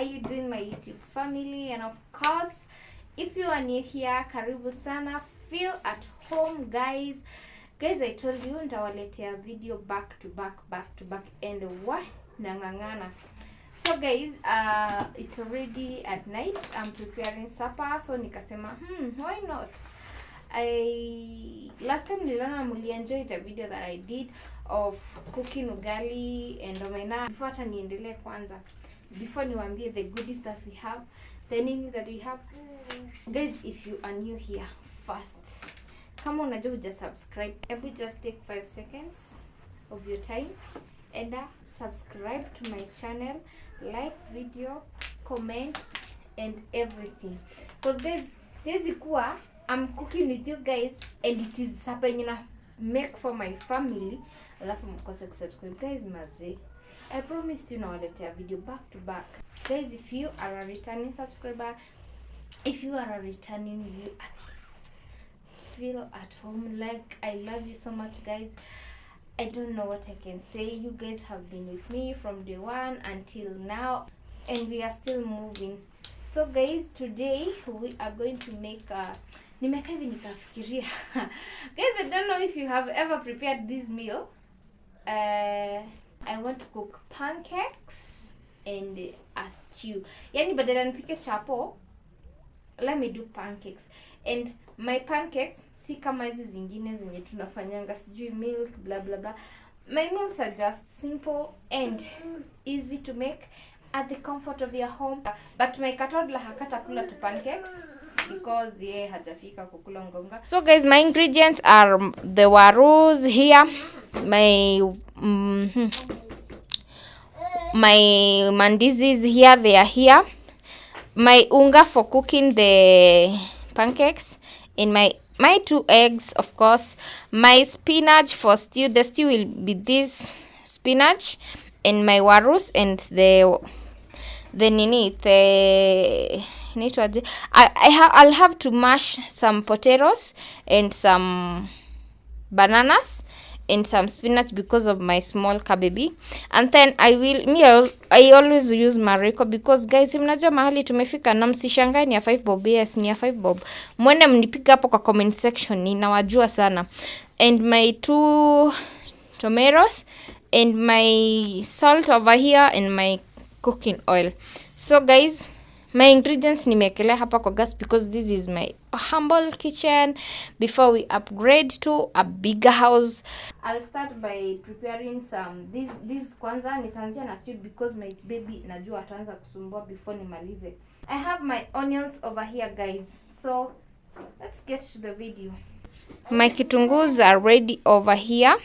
are you doing, my YouTube family? And of course, if you are new here, karibu sana, feel at home, guys. I told you nitawaletea video back to back and what nangangana. So guys, it's already at night. I'm preparing supper, so nikasema why not? Last time niliona mulienjoy the video that I did of cooking ugali and omena. Before hata niendelee kwanza, before niwaambie the goodies that we have, the nini that we have, guys, if you are new here, first, kama unajua uja subscribe, ebu just take 5 seconds of your time and subscribe to my channel, like video, comment and everything, because guys, siwezi kuwa I'm cooking with you guys and it is happening na make for my family alafu mkose kusubscribe. Guys, maze, I promised you nawaletea video back to back. Guys, if you are a returning subscriber, if you are a returning viewer, feel at home. Like, I love you so much, guys. I don't know what I can say. You guys have been with me from day one until now and we are still moving. So guys, today we are going to make nimeka hivi nikafikiria. Guys, I don't know if you have ever prepared this meal. I want to cook pancakes and a stew. Yani badala nipike chapo, let me do pancakes. And my pancakes si kama hizi zingine zenye tunafanyanga sijui milk blah blah blah. My meals are just simple and easy to make at the comfort of your home. But my katodla hakata kula to pancakes because hajafika kukula ngonga. So guys, my ingredients are the warus here, my my mandizis here, they are here, my unga for cooking the pancakes, and my 2 eggs, of course, my spinach for stew. The stew will be this spinach, and my warus, and I'll have to mash some potatoes and some bananas and some spinach because of my small baby. And then I always use mariko because guys, mnajua mahali tumefika na msishangae ni ya 5 bob. Yes, ni ya 5 bob. Mwende mnipiga hapo kwa comment section, ninawajua sana. And my 2 tomatoes and my salt over here and my cooking oil. So guys, my ingredients nimekelea hapa kwa gas because this is my humble kitchen before we upgrade to a bigger house. I'll start by preparing some this kwanza nitaanzia na stew because my baby najua ataanza kusumbua before nimalize. I have my onions over here, guys. So let's get to the video. My kitungus are ready over here.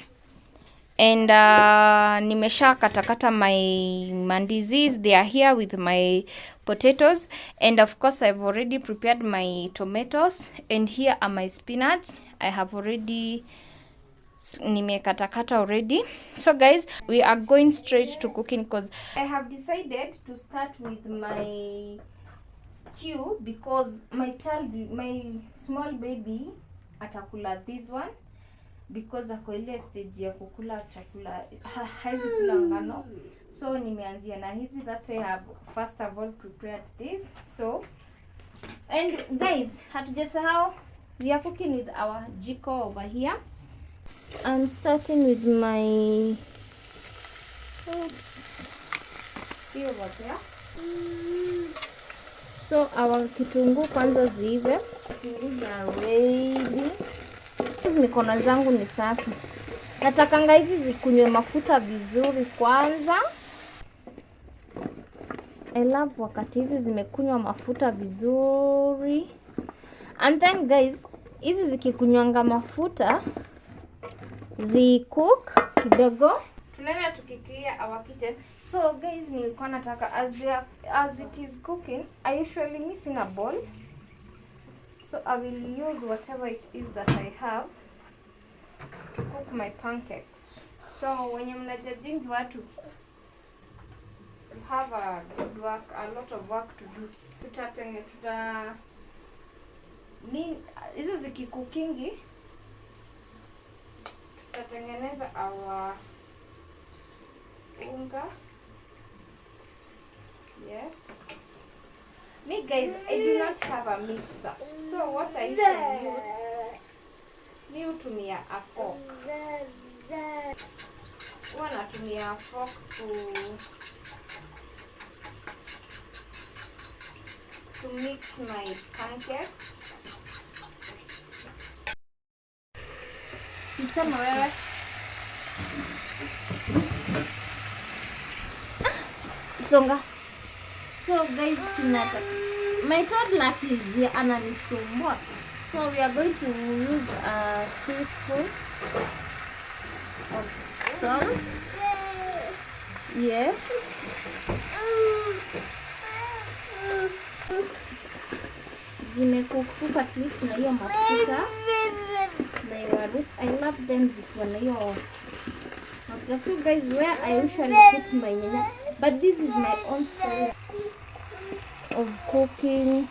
And nimesha katakata my mandizis, they are here with my potatoes, and of course I've already prepared my tomatoes, and here are my spinach. I have already nimekatakata already. So guys, we are going straight to cooking because I have decided to start with my stew because my small baby atakula this one because ako ile stage ya kukula chakula haizi kula ngano, so nimeanzia na hizi. That's why I have first of all prepared this. So, and guys, hatujasahau we are cooking with our jiko over here. I'm starting with my over there. So our kitunguu kwanza ziive. Kitunguu are ready. Mikono zangu ni safi. Natakanga hizi zikunywe mafuta vizuri kwanza. I love wakati hizi zimekunywa mafuta vizuri. And then guys, hizi zikikunywanga mafuta cook kidogo. Tunaenda tukiclear our kitchen. So guys, nilikuwa nataka as it is cooking, I usually miss in a bowl. So I will use whatever it is that I have to cook my pancakes. So when you're judging watu, you have a lot of work to do. Hizo zikikukingi tutatengeneza our unga Yes. Me guys, I do not have a mixer. So what I usually use, mi hutumia a fork. Huwa natumia a fork to mix my pancakes. Mchana wewe. Songa. So guys, my toddler is here ananisumbua. So we are going to use a teaspoon of salt. Yes. Zimekukuka at least na hiyo mafuta. Na iwarus. I love them zikiwa na hiyo mafuta. So guys, where I usually put my nyanya. But this is my own style of cooking.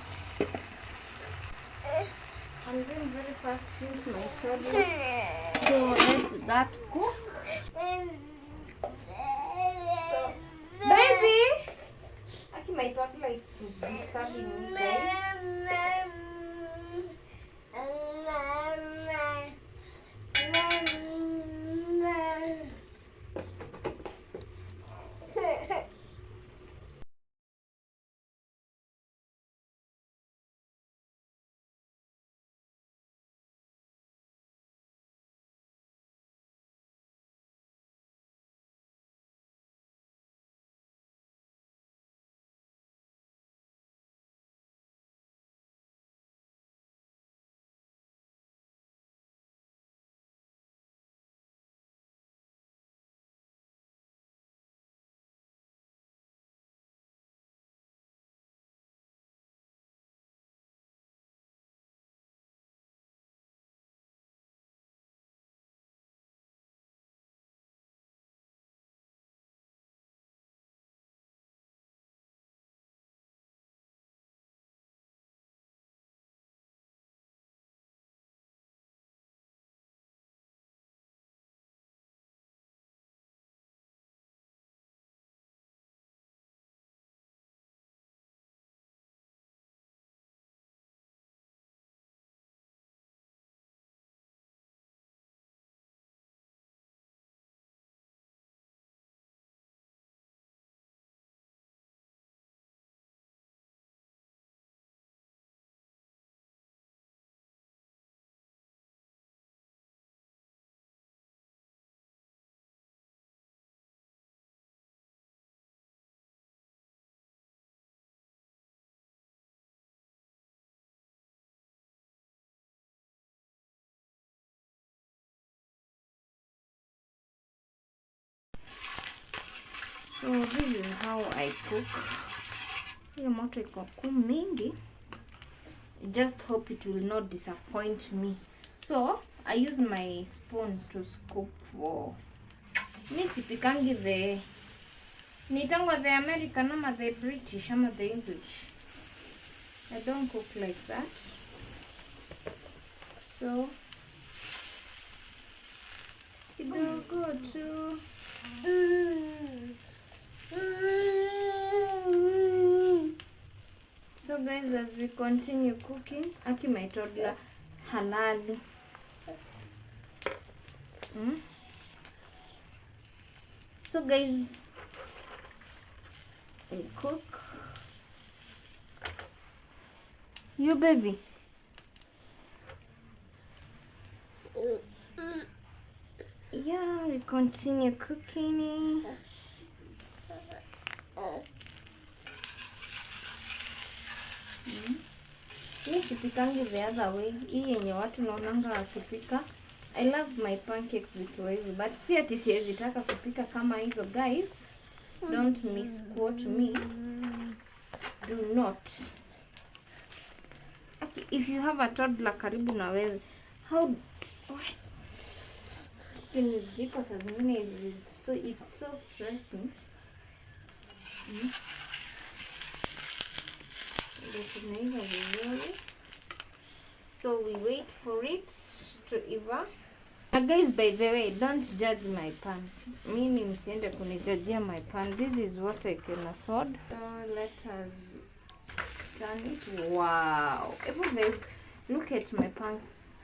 I'm doing very fast since my toddler. So let that cook. So, baby! Actually, my toddler is disturbing me, guys. So this is how I cook. Hiyo moto iko mingi. Just hope it will not disappoint me. So I use my spoon to scoop for. Mi sipikangi the nitango the American ama the British ama the English. I don't cook like that. So kidogo tu. So guys, as we continue cooking, Aki my toddler halali. So guys, we cook. You baby. Yeah, we continue cooking. Mi sipikangi the other way. Hii yenye watu naonanga wakipika. I love my pancakes zikiwa hivi, but si ati siwezi taka kupika kama hizo guys. Don't misquote me. Do not. If you have a toddler karibu na wewe, how jiko saa zingine it's so stressing. So we wait for it to iva. Guys, by the way, don't judge my pan. Mimi msiende kunijajia my pan. This is what I can afford. So let us turn it. Wow. Everyone guys, look at my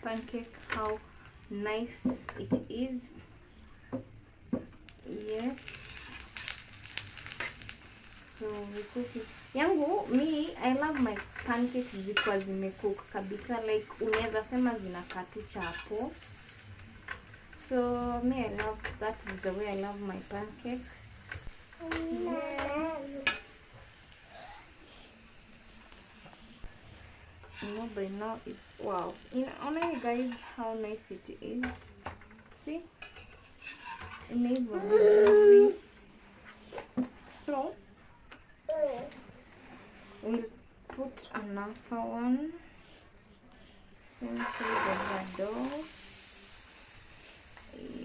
pancake, how nice it is. Yes. So we cook it. Yangu, me, I love my pancakes zikuwa zimecook kabisa, like unaweza sema zinakatucha hapo. So me, I love, that is the way I love my pancakes. Yes. You know, by now it's wow. You know guys, how nice it is. See? Amazing. So we'll put another one. Same size of the dough.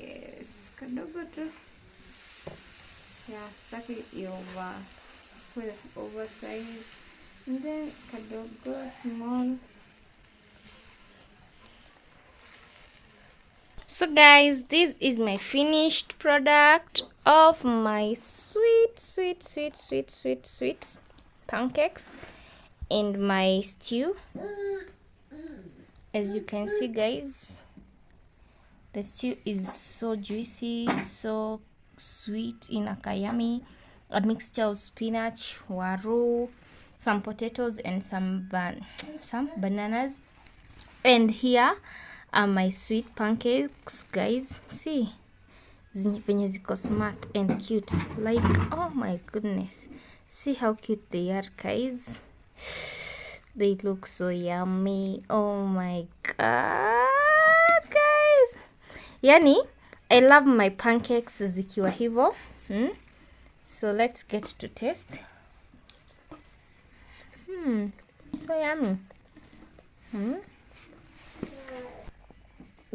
Yes, kadogo tu. Yeah, start it oversized. And then kadogo small. So guys, this is my finished product of my sweet pancakes and my stew. As you can see guys, the stew is so juicy, so sweet, inakayami, a mixture of spinach, waru, some potatoes and some bananas. And here are my sweet pancakes guys. See venye ziko smart and cute, like oh my goodness, see how cute they are guys. They look so yummy. Oh my god guys, yani I love my pancakes zikiwa hivo. So let's get to taste. So yummy.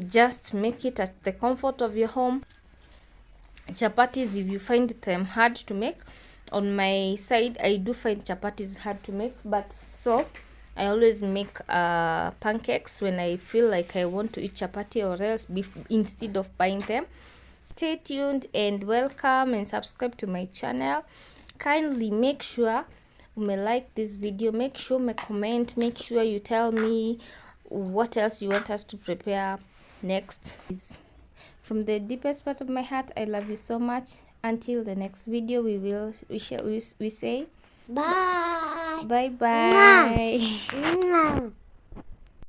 Just make it at the comfort of your home. Chapatis, if you find them hard to make, on my side I do find chapatis hard to make, but so I always make pancakes when I feel like I want to eat chapati, or else instead of buying them. Stay tuned and welcome and subscribe to my channel. Kindly make sure you may like this video, make sure you comment, make sure you tell me what else you want us to prepare next. From the deepest part of my heart, I love you so much. Until the next video, we say bye. Bye.